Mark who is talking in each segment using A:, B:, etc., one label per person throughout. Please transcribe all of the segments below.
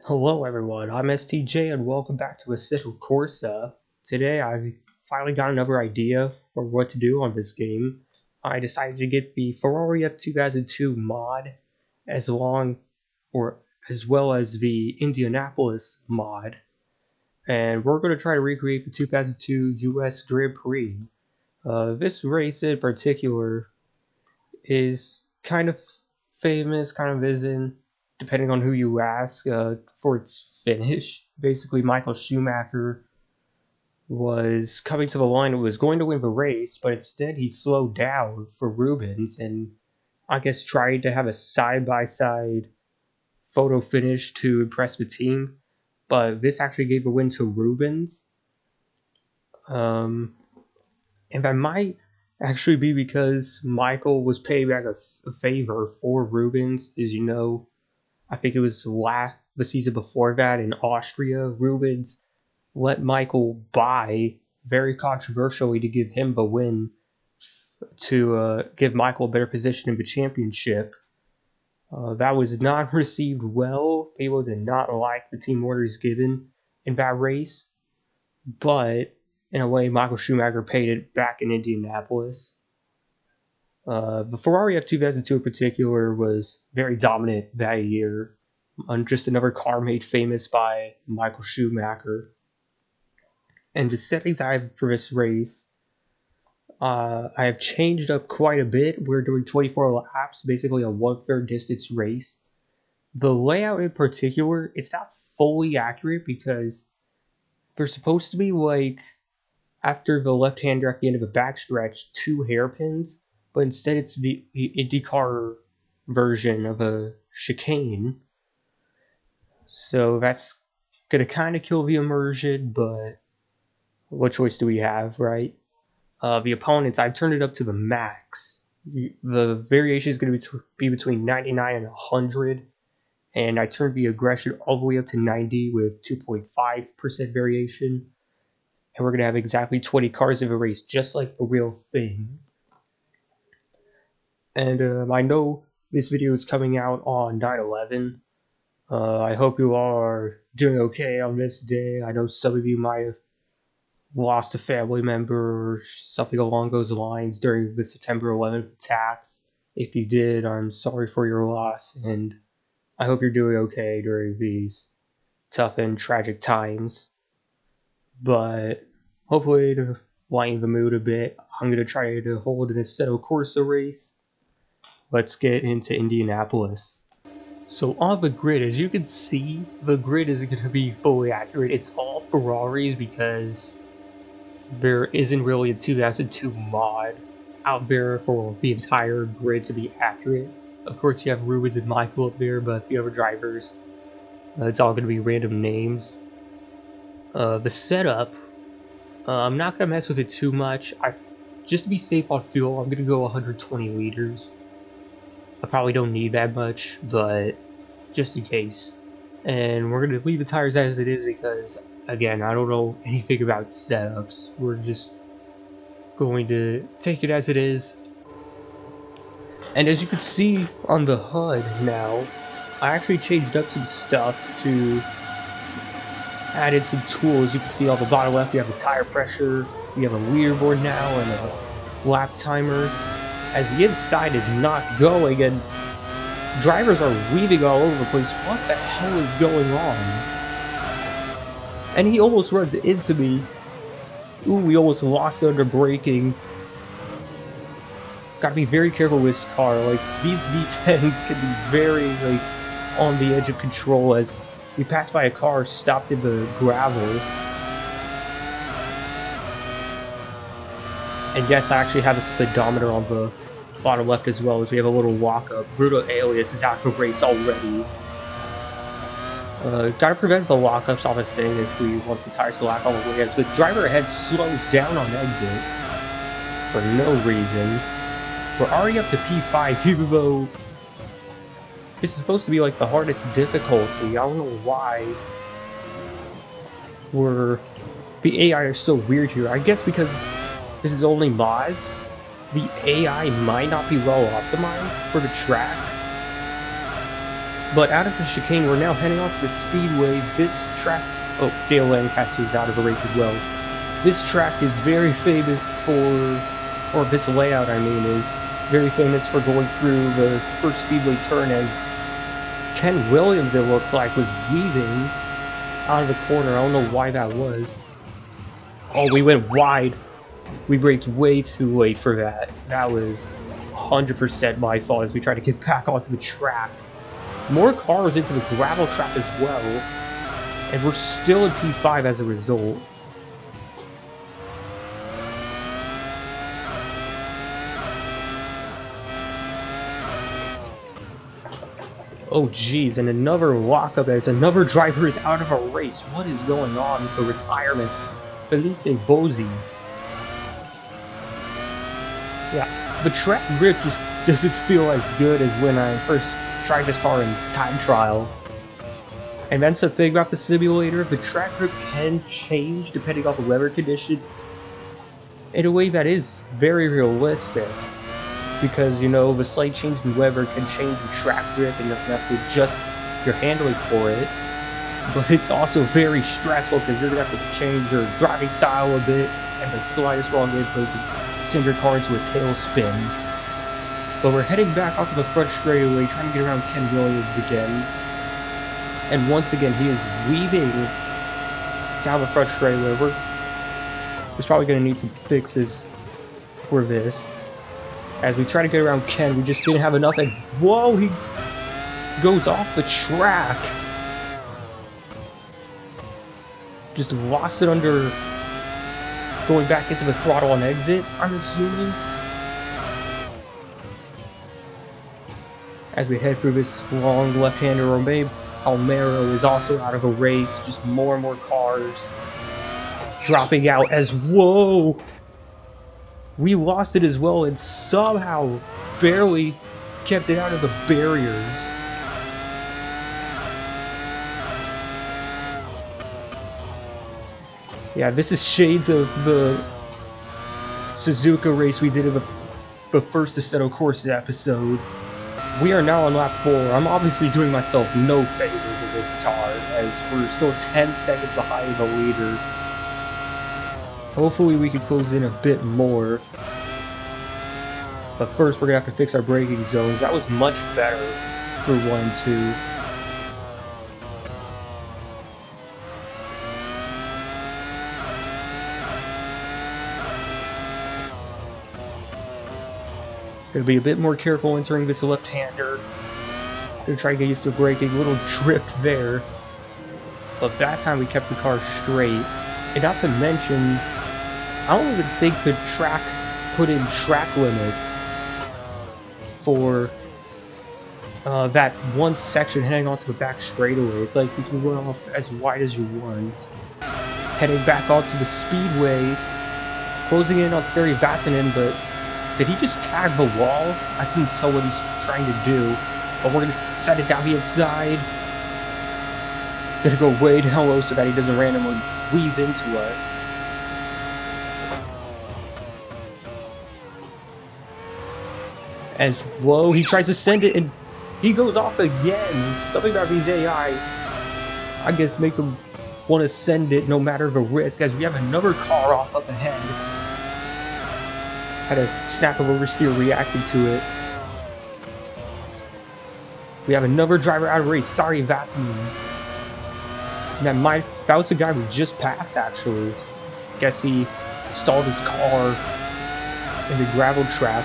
A: Hello everyone, I'm STJ and welcome back to Assetto Corsa. Today I finally got another idea for what to do on this game. I decided to get the Ferrari F2002 mod as long or as well as the Indianapolis mod. And we're going to try to recreate the 2002 US Grand Prix. This race in particular is kind of famous, kind of isn't, depending on who you ask, for its finish. Basically, Michael Schumacher was coming to the line and was going to win the race, but instead he slowed down for Rubens and I guess tried to have a side-by-side photo finish to impress the team. But this actually gave the win to Rubens. And that might actually be because Michael was paying back a favor for Rubens. As you know, I think it was the season before that in Austria, Rubens let Michael buy very controversially to give him the win to give Michael a better position in the championship. That was not received well. People did not like the team orders given in that race, but in a way, Michael Schumacher paid it back in Indianapolis. The Ferrari F2002 in particular was very dominant that year. Just another car made famous by Michael Schumacher. And the settings I have for this race, I have changed up quite a bit. We're doing 24 laps, basically a 1/3 distance race. The layout in particular, it's not fully accurate because there's supposed to be like, after the left-hander at the end of a backstretch, 2 hairpins, but instead it's the IndyCar version of a chicane. So that's gonna kind of kill the immersion, but what choice do we have, right? The opponents, I've turned it up to the max. The variation is going to be between 99 and 100, and I turned the aggression all the way up to 90 with 2.5% variation. And we're going to have exactly 20 cars in the race, just like the real thing. And I know this video is coming out on 9/11. I hope you all are doing okay on this day. I know some of you might have lost a family member or something along those lines during the September 11th attacks. If you did, I'm sorry for your loss, and I hope you're doing okay during these tough and tragic times. But hopefully, to lighten the mood a bit, I'm going to try to hold an Assetto Corsa race. Let's get into Indianapolis. So on the grid, as you can see, the grid isn't going to be fully accurate. It's all Ferraris because there isn't really a 2002 mod out there for the entire grid to be accurate. Of course, you have Rubens and Michael up there, but the other drivers, it's all going to be random names. The setup, I'm not going to mess with it too much. Just to be safe on fuel, I'm going to go 120 liters. I probably don't need that much, but just in case. And we're going to leave the tires as it is because, again, I don't know anything about setups. We're just going to take it as it is. And as you can see on the HUD now, I actually changed up some stuff to added some tools. You can see on the bottom left, you have the tire pressure, you have a leaderboard now, and a lap timer. As the inside is not going, and drivers are weaving all over the place. What the hell is going on? And he almost runs into me. Ooh, we almost lost under braking. Gotta be very careful with this car. Like, these V10s can be very, like, on the edge of control as we passed by a car stopped in the gravel. And yes, I actually have a speedometer on the bottom left as well, as we have a little walk-up. Brutal Alias is out of race already. Gotta prevent the lockups on this thing if we want the tires to last all the way. As the driver ahead slows down on exit for no reason. We're already up to P5, even though this is supposed to be like the hardest difficulty. I don't know why the AI are so weird here. I guess because this is only mods, the AI might not be well optimized for the track. But out of the chicane, we're now heading off to the speedway. This track... Oh, Dale Lancaster's out of the race as well. This track is very famous for... Or this layout, I mean, is very famous for going through the first speedway turn, as Ken Williams, it looks like, was weaving out of the corner. I don't know why that was. Oh, we went wide. We braked way too late for that. That was 100% my fault as we tried to get back onto the track. More cars into the gravel track as well, and we're still in P5 as a result. Oh geez, and another lockup as another driver is out of a race. What is going on with the retirement? Felice Bozzi. Yeah, the track grip just doesn't feel as good as when I first tried this car in time trial. And that's the thing about the simulator, the track grip can change depending on the weather conditions in a way that is very realistic. Because, you know, the slight change in weather can change your track grip and you have to adjust your handling for it. But it's also very stressful because you're going to have to change your driving style a bit, and the slightest wrong input can send your car into a tailspin. But we're heading back off of the front straightaway, trying to get around Ken Williams again. And once again, he is weaving down the front straightaway. We're probably going to need some fixes for this. As we try to get around Ken, we just didn't have enough, and whoa, he goes off the track. Just lost it under going back into the throttle on exit, I'm assuming. As we head through this long left-hander, Almero is also out of a race. Just more and more cars dropping out as, whoa! We lost it as well and somehow barely kept it out of the barriers. Yeah, this is shades of the Suzuka race we did in the first Assetto Corsa episode. We are now on lap 4. I'm obviously doing myself no favors in this car, as we're still 10 seconds behind the leader. Hopefully we can close in a bit more. But first we're going to have to fix our braking zones. That was much better for 1 and 2. Gonna be a bit more careful entering this left-hander. Gonna try to get used to braking. A little drift there. But that time we kept the car straight. And not to mention, I don't even think the track put in track limits for that one section heading onto the back straightaway. It's like you can run off as wide as you want. Heading back onto the speedway, closing in on Sari Vatanen, but did he just tag the wall? I couldn't tell what he's trying to do. But we're gonna set it down the inside. Gonna go way down low so that he doesn't randomly weave into us. As whoa, he tries to send it and he goes off again. Something about these AI, I guess, make him want to send it no matter the risk. As we have another car off up ahead. Had a snap of oversteer reacting to it. We have another driver out of race. Sorry, Vatanen. That was the guy we just passed, actually. Guess he stalled his car in the gravel trap.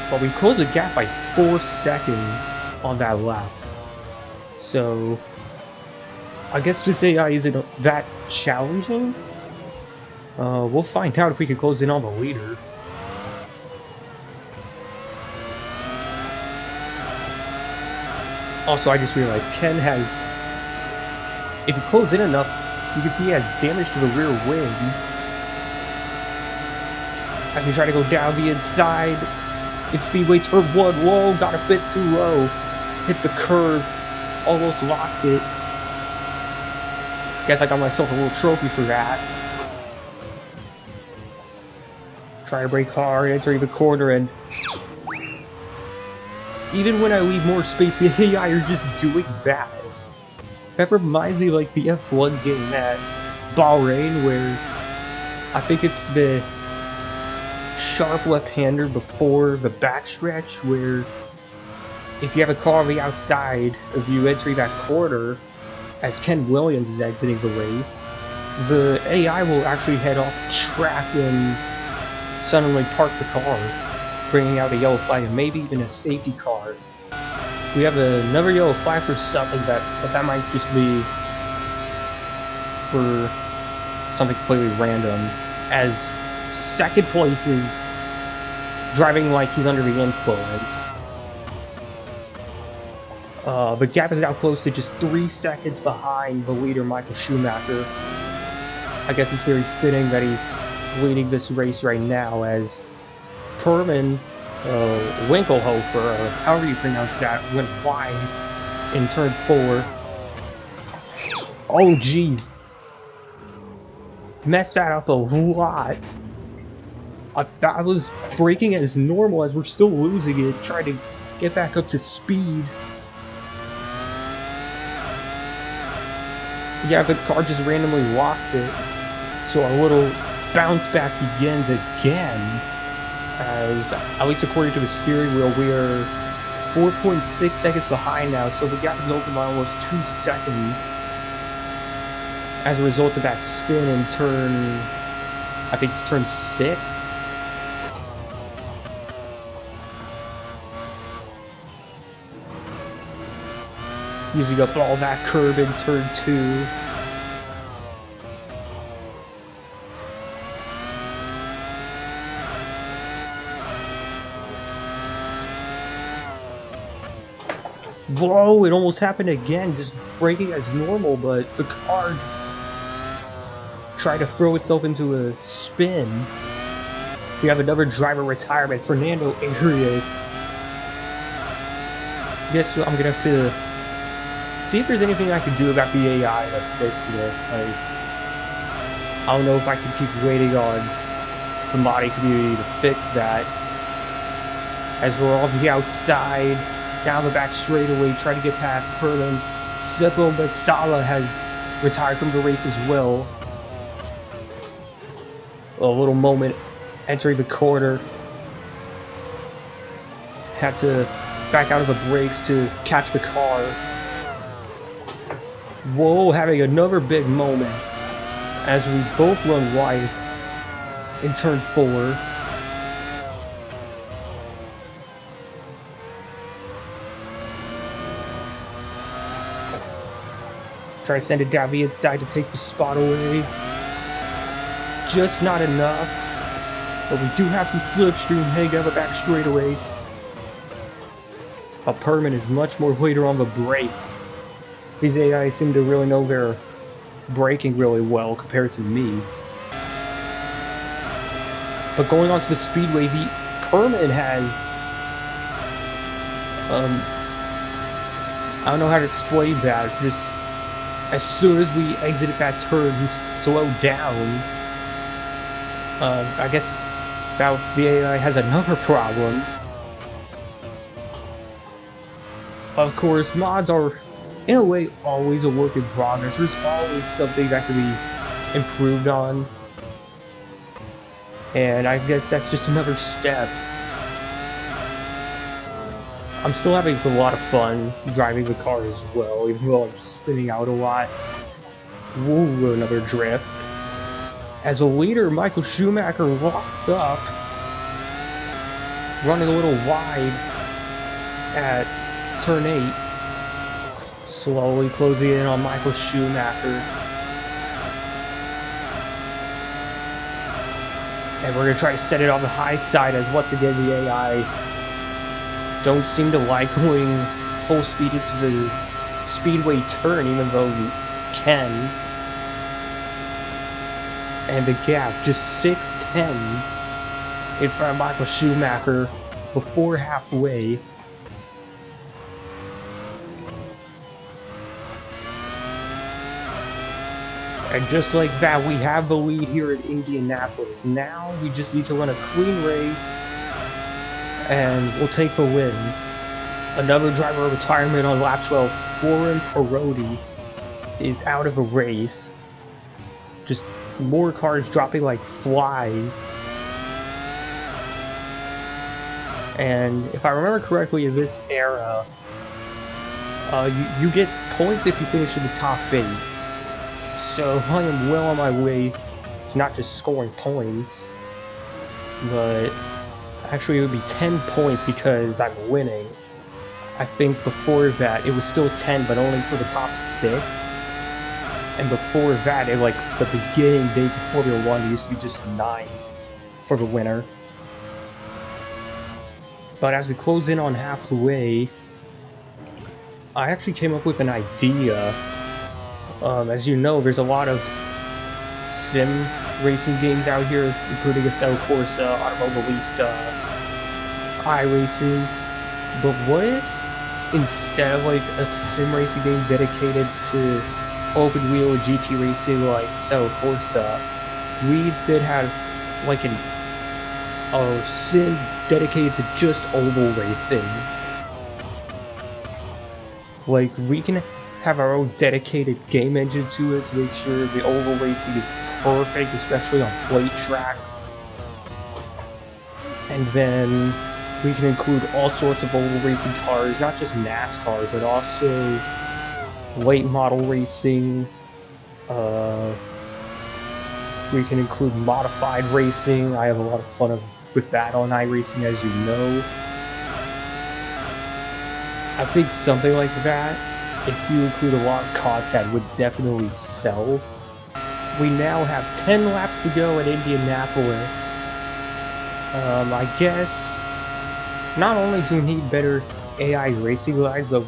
A: But we closed the gap by 4 seconds on that lap. So I guess this AI isn't that challenging. We'll find out if we can close in on the leader. Also, I just realized Ken has, if you close in enough, you can see he has damage to the rear wing. As we try to go down the inside, in speedway turn 1, whoa, got a bit too low. Hit the curve, almost lost it. Guess I got myself a little trophy for that. Try to brake hard, entering the corner, and even when I leave more space, the AI are just doing bad. That reminds me of like the F1 game at Bahrain, where I think it's the sharp left-hander before the backstretch, where if you have a car on the outside of you entering that corner, as Ken Williams is exiting the race, the AI will actually head off track and suddenly park the car, bringing out a yellow flag and maybe even a safety car. We have another yellow flag for something, but that might just be for something completely random, as second place is driving like he's under the influence. The gap is now close to just 3 seconds behind the leader, Michael Schumacher. I guess it's very fitting that he's leading this race right now, as Herman Winkelhofer, or however you pronounce that, went wide in turn 4. Oh jeez. Messed that up a lot. I was braking as normal as we're still losing it, trying to get back up to speed. Yeah, the car just randomly lost it. So our little bounce back begins again. As, at least according to the steering wheel, we are 4.6 seconds behind now, so the gap is open by almost 2 seconds. As a result of that spin in turn, I think it's turn 6. Using up all that curb in turn 2. Whoa, it almost happened again, just braking as normal, but the car tried to throw itself into a spin. We have another driver retirement, Fernando Arias. Guess I'm gonna have to see if there's anything I can do about the AI to fix this. Like, I don't know if I can keep waiting on the modding community to fix that. As we're on the outside, down the back straightaway, trying to get past Perlin. Seppo Metsala has retired from the race as well. A little moment entering the corner. Had to back out of the brakes to catch the car. Whoa, having another big moment as we both run wide in turn 4. Try to send it down the inside to take the spot away. Just not enough. But we do have some slipstream heading down the back straightaway. A Perman is much more later on the brakes. These AI seem to really know their braking really well compared to me. But going on to the speedway, the Perman has I don't know how to explain that. Just as soon as we exited that turn, we slowed down. I guess that the AI has another problem. Of course, mods are, in a way, always a work in progress. There's always something that can be improved on. And I guess that's just another step. I'm still having a lot of fun driving the car as well, even though I'm spinning out a lot. Woo, another drift. As a leader, Michael Schumacher locks up, running a little wide at turn 8. Slowly closing in on Michael Schumacher. And we're going to try to set it on the high side, as once again the AI don't seem to like going full speed into the speedway turn, even though you can. And the gap, just 6 tenths in front of Michael Schumacher before halfway. And just like that, we have the lead here at Indianapolis. Now we just need to run a clean race, and we'll take the win. Another driver retirement on lap 12. Foreign Parodi is out of a race. Just more cars dropping like flies. And if I remember correctly, in this era, you get points if you finish in the top 8. So I am well on my way to not just scoring points, but actually it would be 10 points because I'm winning. I think before that it was still 10, but only for the top 6. And before that, in like the beginning days of Formula 1, it used to be just 9 for the winner. But as we close in on halfway, I actually came up with an idea. As you know, there's a lot of sim racing games out here, including Assetto Corsa, Automobilista, iRacing. But what if, instead of like a sim racing game dedicated to open wheel GT racing like Assetto Corsa, we instead had like a sim dedicated to just oval racing? Like, we can have our own dedicated game engine to it to make sure the oval racing is perfect, especially on plate tracks. And then we can include all sorts of oval racing cars, not just NASCAR, but also late model racing. We can include modified racing. I have a lot of fun with that on iRacing, as you know. I think something like that, if you include a lot of content, would definitely sell. We now have 10 laps to go at Indianapolis. I guess not only do we need better AI racing lines, but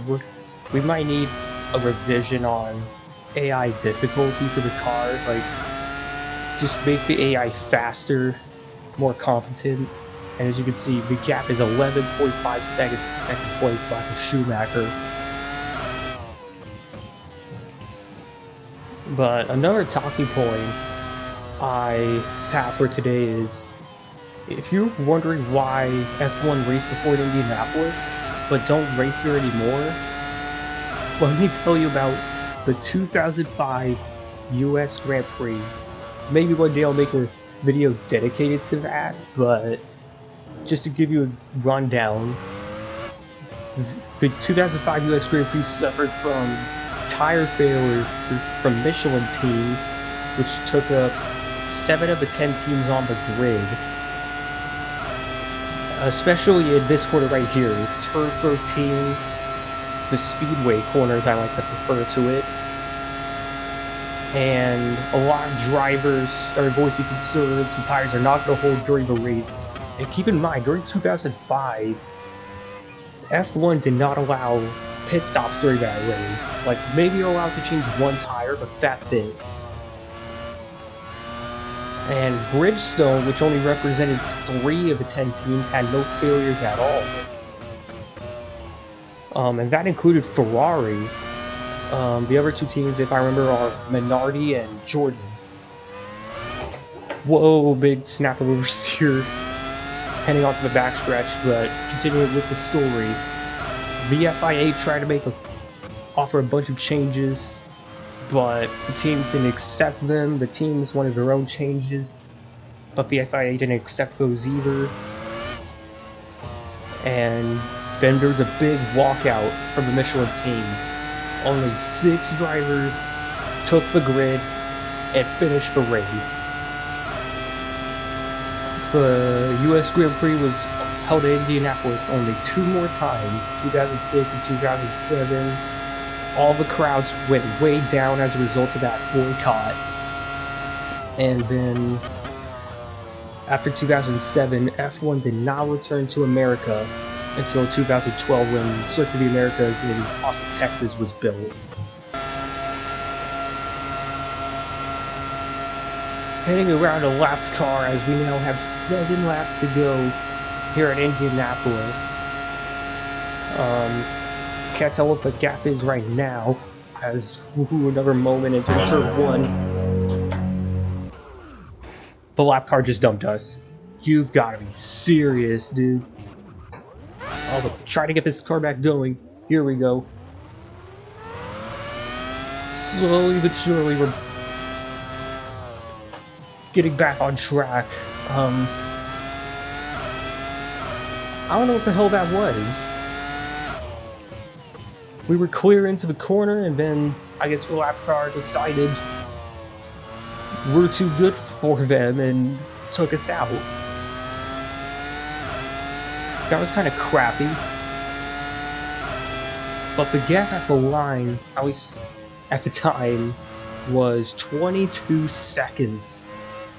A: we might need a revision on AI difficulty for the car. Like, just make the AI faster, more competent. And as you can see, the gap is 11.5 seconds to second place by Schumacher. But another talking point I have for today is, if you're wondering why F1 raced before in Indianapolis, but don't race here anymore, let me tell you about the 2005 US Grand Prix. Maybe one day I'll make a video dedicated to that, but just to give you a rundown, the 2005 US Grand Prix suffered from tire failures from Michelin teams, which took up 7 of the 10 teams on the grid. Especially in this corner right here, Turn 13, the speedway corners I like to refer to it. And a lot of drivers are voicing concerns the tires are not going to hold during the race. And keep in mind, during 2005, F1 did not allow pit stops during that race. Like, maybe you're allowed to change one tire, but that's it. And Bridgestone, which only represented 3 of the 10 teams, had no failures at all. And that included Ferrari. The other 2 teams, if I remember, are Minardi and Jordan. Whoa, big snap of oversteer. Heading onto the backstretch, but continuing with the story, the FIA tried to offer a bunch of changes, but the teams didn't accept them. The teams wanted their own changes, but the FIA didn't accept those either. And then there was a big walkout from the Michelin teams. Only 6 drivers took the grid and finished the race. The US Grand Prix was held in Indianapolis only 2 more times, 2006 and 2007. All the crowds went way down as a result of that boycott. And then, after 2007, F1 did not return to America until 2012 when Circuit of the Americas in Austin, Texas was built. Heading around a lapped car as we now have 7 laps to go here at Indianapolis. Can't tell what the gap is right now, as another moment into turn 1. The lap car just dumped us. You've got to be serious, dude. I'll try to get this car back going. Here we go. Slowly but surely, we're getting back on track. I don't know what the hell that was. We were clear into the corner, and then I guess the lap car decided we're too good for them and took us out. That was kind of crappy. But the gap at the line, at least at the time, was 22 seconds.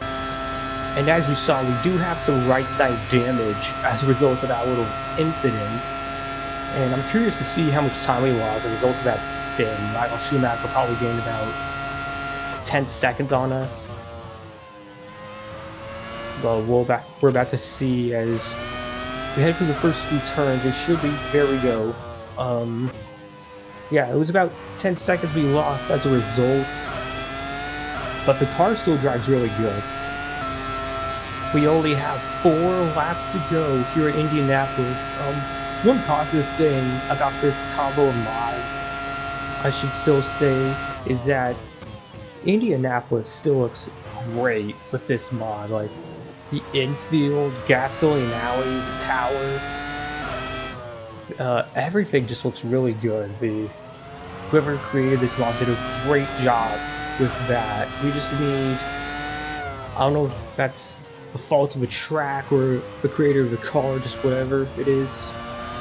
A: And as you saw, we do have some right side damage as a result of that little incident. And I'm curious to see how much time we lost as a result of that spin. Michael Schumacher probably gained about 10 seconds on us. But we're about to see as we head through the first few turns. It should be, there we go. Yeah, it was about 10 seconds we lost as a result. But the car still drives really good. We only have 4 laps to go here at Indianapolis. One positive thing about this combo of mods, I should still say, is that Indianapolis still looks great with this mod. Like, the infield, gasoline alley, the tower, everything just looks really good. Whoever created this mod did a great job with that. We just need, I don't know if that's the fault of the track or the creator of the car, just whatever it is.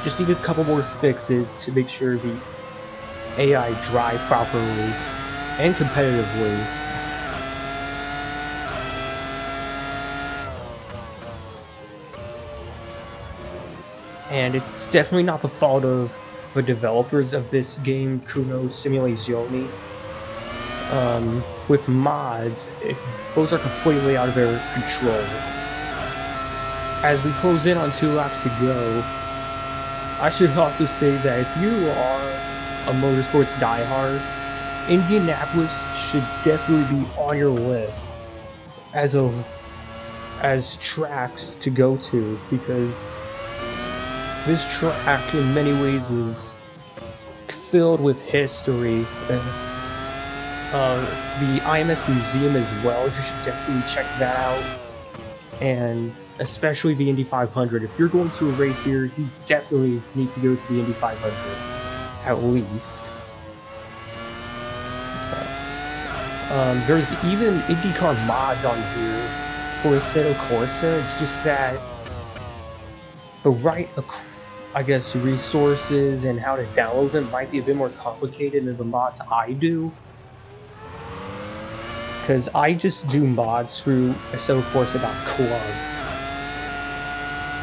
A: Just need a couple more fixes to make sure the AI drive properly and competitively. And it's definitely not the fault of the developers of this game, Kuno Simulazioni. With mods, those are completely out of their control. As we close in on 2 laps to go, I should also say that if you are a motorsports diehard, Indianapolis should definitely be on your list as tracks to go to, because this track in many ways is filled with history. The IMS Museum as well, you should definitely check that out. And especially the Indy 500. If you're going to a race here, you definitely need to go to the Indy 500, at least. There's even IndyCar mods on here for Assetto Corsa. It's just that the right, I guess, resources and how to download them might be a bit more complicated than the mods I do. Because I just do mods through AssettoCorsa.club.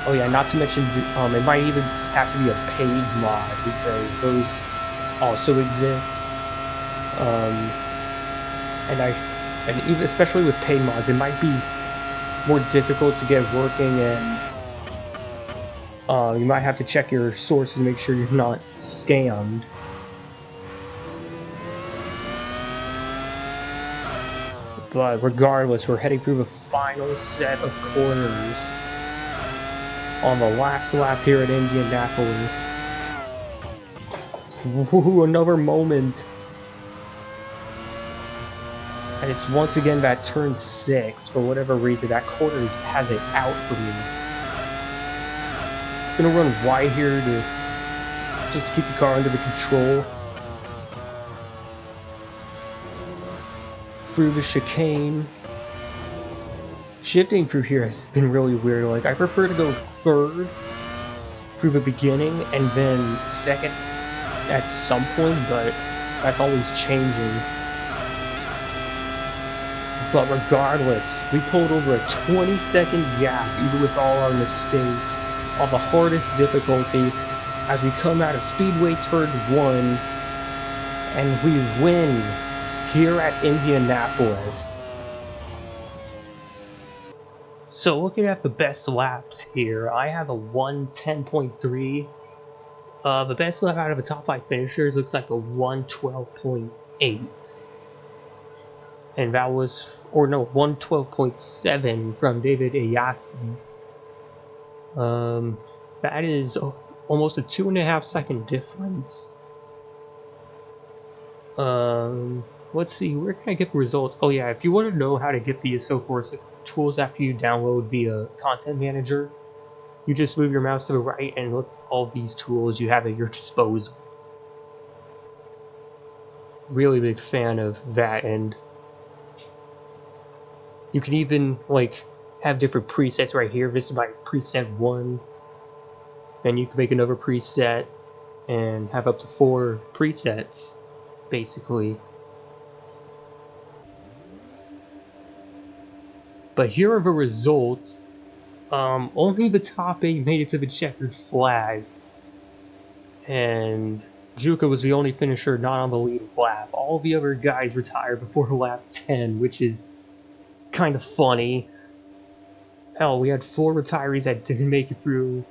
A: Oh yeah, not to mention, it might even have to be a paid mod, because those also exist. And even especially with paid mods, it might be more difficult to get working, and you might have to check your sources to make sure you're not scammed. But regardless, we're heading through the final set of corners on the last lap here at Indianapolis. Woohoo, another moment. And it's once again that turn 6. For whatever reason, that corner has it out for me. Gonna run wide here to just keep the car under the control. Through the chicane. Shifting through here has been really weird. Like, I prefer to go 3rd through the beginning and then 2nd at some point, but that's always changing. But regardless, we pulled over a 20-second gap, even with all our mistakes, on the hardest difficulty, as we come out of Speedway Turn 1, and we win here at Indianapolis. So looking at the best laps here, I have a 1:10.3. The best lap out of the top 5 finishers looks like a 1:12.8. And that was, or no, 1:12.7 from David Ayasi. That is almost a 2.5 second difference. Let's see, where can I get the results? Oh yeah, if you want to know how to get the Assetto Corsa tools after you download via Content Manager, you just move your mouse to the right and look at all these tools you have at your disposal. Really big fan of that, and you can even like have different presets right here. This is my preset 1, and you can make another preset and have up to 4 presets, basically. But here are the results. Only the top 8 made it to the checkered flag, and Juka was the only finisher not on the lead lap. All the other guys retired before lap 10, which is kind of funny. Hell, we had 4 retirees that didn't make it through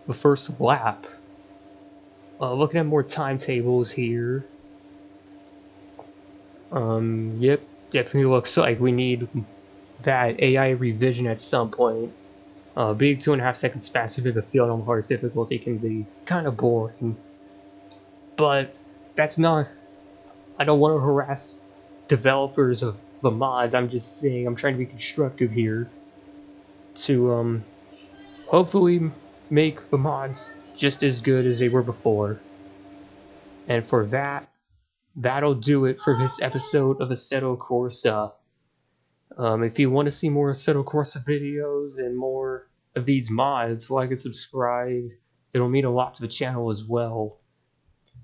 A: the first lap. Looking at more timetables here. Yep, definitely looks like we need that AI revision at some point. Being 2.5 seconds faster than the field on hardest difficulty can be kind of boring. But that's not... I don't want to harass developers of the mods. I'm just saying, I'm trying to be constructive here to hopefully make the mods just as good as they were before. And for that, that'll do it for this episode of Assetto Corsa. If you want to see more Assetto Corsa videos and more of these mods, like and subscribe. It'll mean a lot to the channel as well.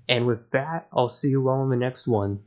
A: And with that, I'll see you all in the next one.